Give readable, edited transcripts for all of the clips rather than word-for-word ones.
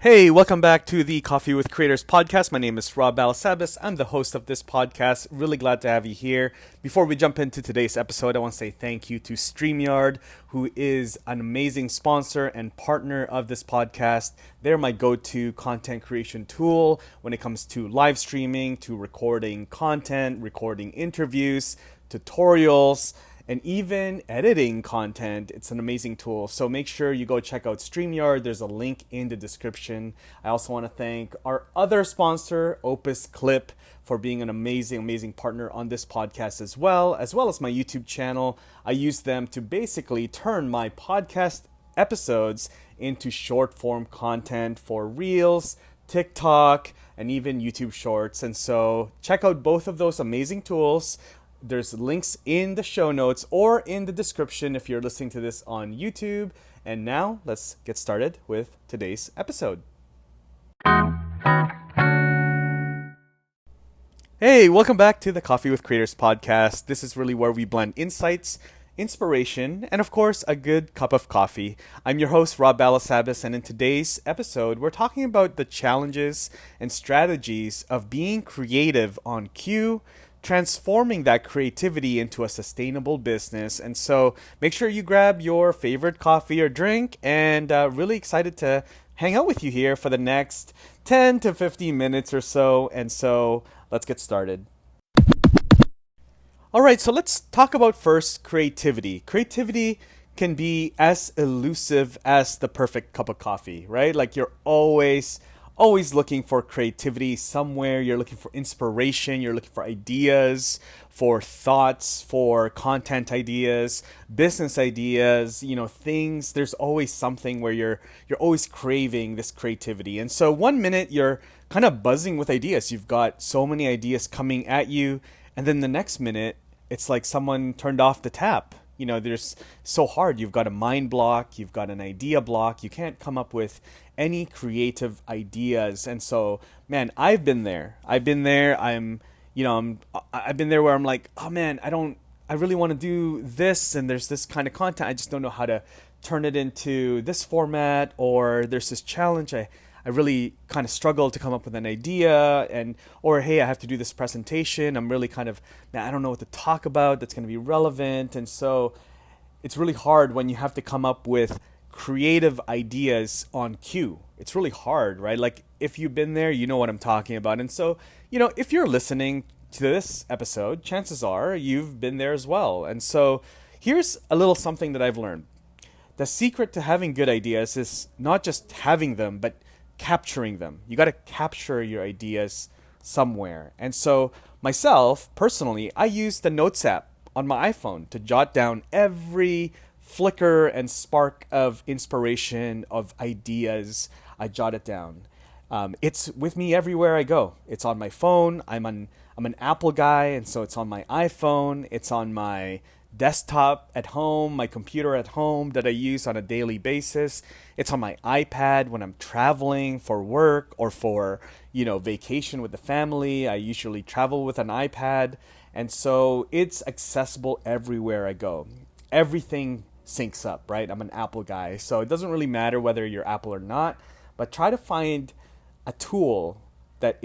Hey, welcome back to the Coffee with Creators podcast. My name is Rob Balasabas. I'm the host of this podcast. Really glad to have you here. Before we jump into today's episode, I want to say thank you to StreamYard, who is an amazing sponsor and partner of this podcast. They're my go-to content creation tool when it comes to live streaming, to recording content, recording interviews, tutorials, and even editing content. It's an amazing tool. So make sure you go check out StreamYard. There's a link in the description. I also want to thank our other sponsor, Opus Clip, for being an amazing partner on this podcast as well as my YouTube channel. I use them to basically turn my podcast episodes into short form content for Reels, TikTok, and even YouTube Shorts. And so check out both of those amazing tools. There's links in the show notes or in the description if you're listening to this on YouTube. And now let's get started with today's episode. Hey, welcome back to the Coffee with Creators podcast. This is really where we blend insights, inspiration, and of course, a good cup of coffee. I'm your host, Rob Balasabas, and in today's episode, we're talking about the challenges and strategies of being creative on cue, transforming that creativity into a sustainable business. And so make sure you grab your favorite coffee or drink, and really excited to hang out with you here for the next 10 to 15 minutes or so. And so let's get started. All right, so let's talk about first creativity. Creativity can be as elusive as the perfect cup of coffee, right? Like you're always looking for creativity somewhere. You're looking for inspiration. You're looking for ideas, for thoughts, for content ideas, business ideas, things. There's always something where you're always craving this creativity. And so one minute you're kind of buzzing with ideas. You've got so many ideas coming at you. And then the next minute, it's like someone turned off the tap. There's so hard. You've got a mind block. You've got an idea block. You can't come up with any creative ideas. And so, man, I've been there. I've been there where I'm like, oh man, I really want to do this. And there's this kind of content. I just don't know how to turn it into this format, or there's this challenge. I really kind of struggle to come up with an idea, or hey, I have to do this presentation. I'm really man, I don't know what to talk about that's going to be relevant. And so it's really hard when you have to come up with creative ideas on cue. It's really hard, right? Like if you've been there, you know what I'm talking about. And so, if you're listening to this episode, chances are you've been there as well. And so here's a little something that I've learned. The secret to having good ideas is not just having them, but capturing them. You got to capture your ideas somewhere. And so myself, personally, I use the Notes app on my iPhone to jot down every flicker and spark of inspiration, of ideas. I jot it down. It's with me everywhere I go. It's on my phone. I'm an Apple guy, and so it's on my iPhone. It's on my desktop at home, my computer at home that I use on a daily basis. It's on my iPad when I'm traveling for work or for, vacation with the family. I usually travel with an iPad. And so it's accessible everywhere I go. Everything syncs up, right? I'm an Apple guy. So it doesn't really matter whether you're Apple or not, but try to find a tool that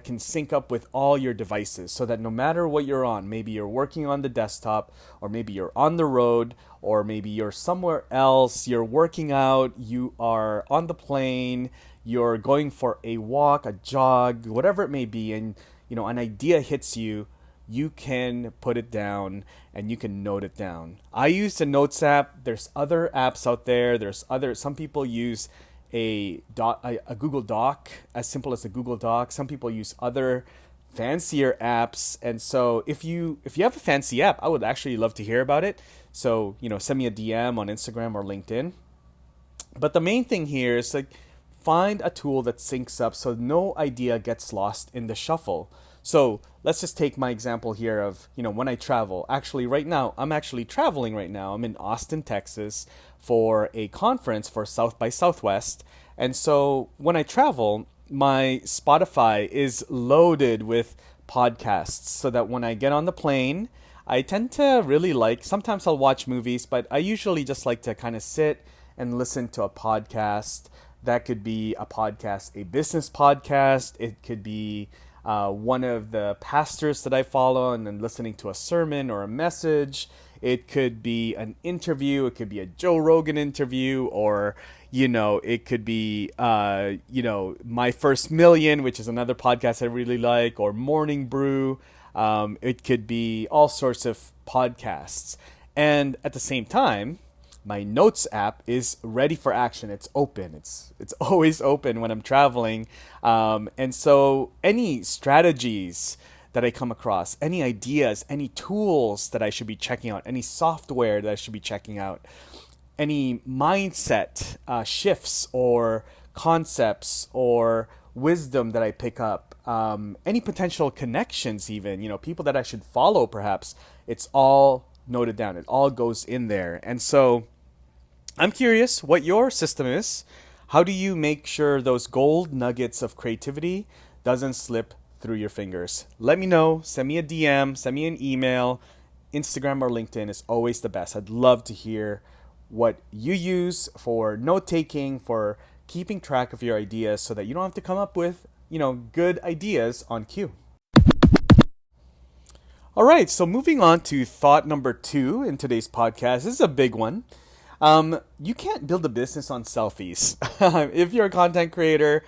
can sync up with all your devices so that no matter what you're on, maybe you're working on the desktop, or maybe you're on the road, or maybe you're somewhere else, you're working out, you are on the plane, you're going for a walk, a jog, whatever it may be, and an idea hits you, you can put it down and you can note it down. I use the Notes app. There's other apps out there. Some people use a Google Doc, as simple as a Google Doc. Some people use other fancier apps. And so if you have a fancy app, I would actually love to hear about it. So, send me a DM on Instagram or LinkedIn. But the main thing here is find a tool that syncs up so no idea gets lost in the shuffle. So let's just take my example here of, when I travel. Actually, right now, I'm actually traveling right now. I'm in Austin, Texas for a conference for South by Southwest. And so when I travel, my Spotify is loaded with podcasts so that when I get on the plane, I tend to really sometimes I'll watch movies, but I usually just like to kind of sit and listen to a podcast That could be a podcast, a business podcast. It could be one of the pastors that I follow and then listening to a sermon or a message. It could be an interview. It could be a Joe Rogan interview, or, it could be, My First Million, which is another podcast I really like, or Morning Brew. It could be all sorts of podcasts. And at the same time, my notes app is ready for action. It's open. It's always open when I'm traveling. And so any strategies that I come across, any ideas, any tools that I should be checking out, any software that I should be checking out, any mindset shifts or concepts or wisdom that I pick up, any potential connections even, people that I should follow perhaps, it's all noted down. It all goes in there. And so I'm curious what your system is. How do you make sure those gold nuggets of creativity doesn't slip through your fingers? Let me know. Send me a DM, send me an email. Instagram or LinkedIn is always the best. I'd love to hear what you use for note-taking, for keeping track of your ideas so that you don't have to come up with, good ideas on cue. All right, so moving on to thought number 2 in today's podcast. This is a big one. You can't build a business on selfies. If you're a content creator,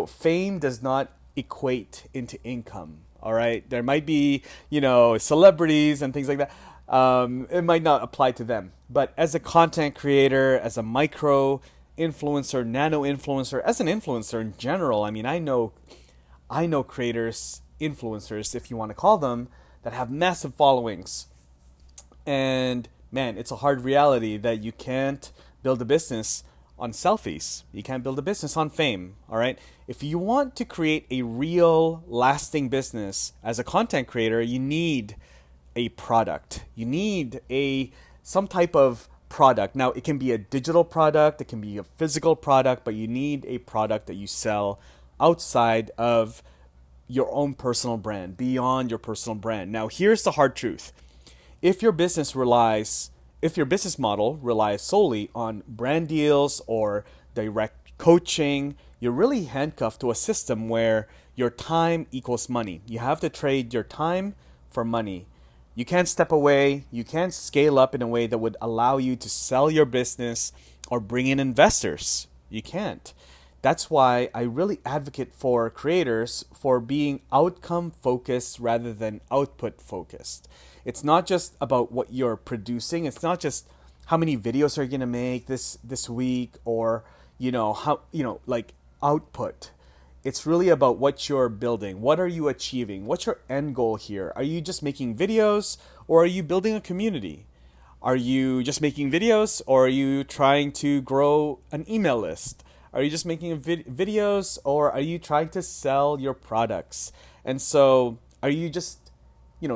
fame does not equate into income. All right. There might be, celebrities and things like that. It might not apply to them. But as a content creator, as a micro influencer, nano influencer, as an influencer in general, I know creators, influencers, if you want to call them, that have massive followings. And man, it's a hard reality that you can't build a business on selfies. You can't build a business on fame, all right? If you want to create a real, lasting business as a content creator, you need a product. You need some type of product. Now, it can be a digital product, it can be a physical product, but you need a product that you sell outside of your own personal brand, beyond your personal brand. Now, here's the hard truth. If your business model relies solely on brand deals or direct coaching, you're really handcuffed to a system where your time equals money. You have to trade your time for money. You can't step away. You can't scale up in a way that would allow you to sell your business or bring in investors. You can't. That's why I really advocate for creators for being outcome focused rather than output focused. It's not just about what you're producing. It's not just how many videos are you going to make this week, or like output. It's really about what you're building. What are you achieving? What's your end goal here? Are you just making videos, or are you building a community? Are you just making videos, or are you trying to grow an email list? Are you just making videos, or are you trying to sell your products? And so are you just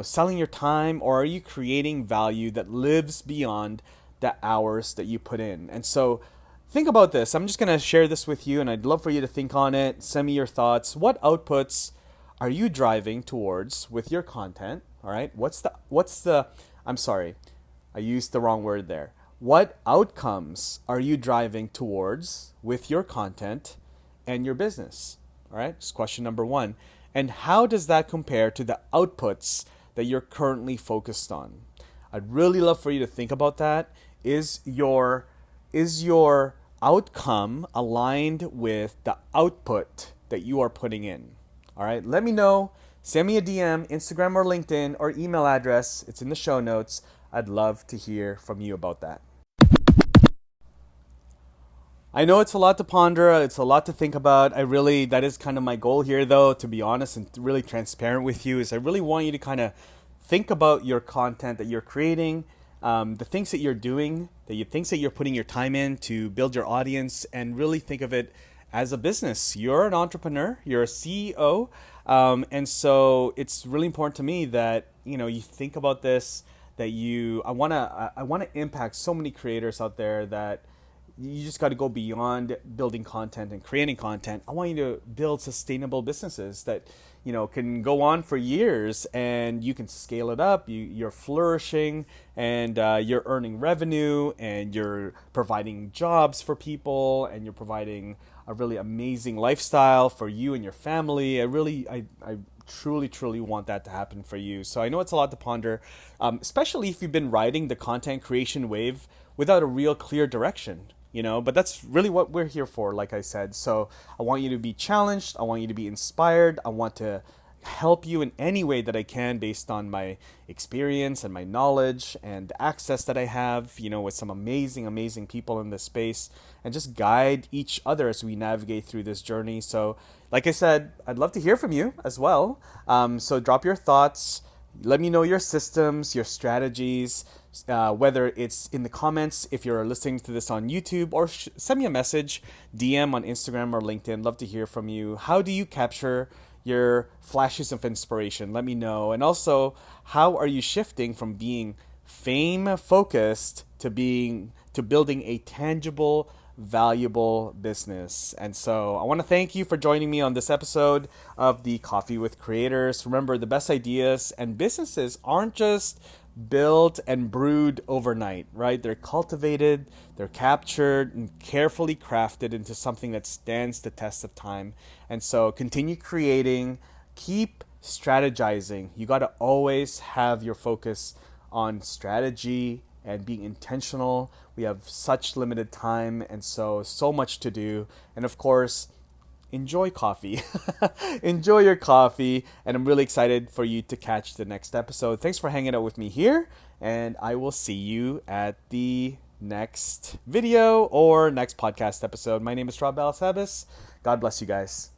selling your time, or are you creating value that lives beyond the hours that you put in? And so think about this. I'm just going to share this with you, and I'd love for you to think on it. Send me your thoughts. What outputs are you driving towards with your content? All right. I'm sorry, I used the wrong word there. What outcomes are you driving towards with your content and your business? All right. That's question number 1. And how does that compare to the outputs that you're currently focused on? I'd really love for you to think about that. Is your outcome aligned with the output that you are putting in? All right, let me know. Send me a DM, Instagram or LinkedIn, or email address. It's in the show notes. I'd love to hear from you about that. I know it's a lot to ponder. It's a lot to think about. That is kind of my goal here, though, to be honest and really transparent with you, is I really want you to kind of think about your content that you're creating, the things that you're doing, the things that you're putting your time in to build your audience, and really think of it as a business. You're an entrepreneur. You're a CEO. And so it's really important to me that, you think about this, that I want to impact so many creators out there that, you just got to go beyond building content and creating content. I want you to build sustainable businesses that can go on for years, and you can scale it up. You're flourishing, and you're earning revenue, and you're providing jobs for people, and you're providing a really amazing lifestyle for you and your family. I truly, truly want that to happen for you. So I know it's a lot to ponder, especially if you've been riding the content creation wave without a real clear direction. But that's really what we're here for, like I said. So I want you to be challenged. I want you to be inspired. I want to help you in any way that I can based on my experience and my knowledge and the access that I have, with some amazing, amazing people in this space, and just guide each other as we navigate through this journey. So, like I said, I'd love to hear from you as well. So drop your thoughts. Let me know your systems, your strategies, whether it's in the comments if you're listening to this on YouTube, or send me a message, DM on Instagram or LinkedIn. Love to hear from you. How do you capture your flashes of inspiration? Let me know. And also, how are you shifting from being fame focused to building a tangible, valuable business? And so I want to thank you for joining me on this episode of the Coffee with Creators. Remember, the best ideas and businesses aren't just built and brewed overnight, right? They're cultivated, they're captured, and carefully crafted into something that stands the test of time. And so continue creating, keep strategizing. You got to always have your focus on strategy and being intentional. We have such limited time, and so much to do. And of course, enjoy coffee. Enjoy your coffee. And I'm really excited for you to catch the next episode. Thanks for hanging out with me here. And I will see you at the next video or next podcast episode. My name is Rob Balasabas. God bless you guys.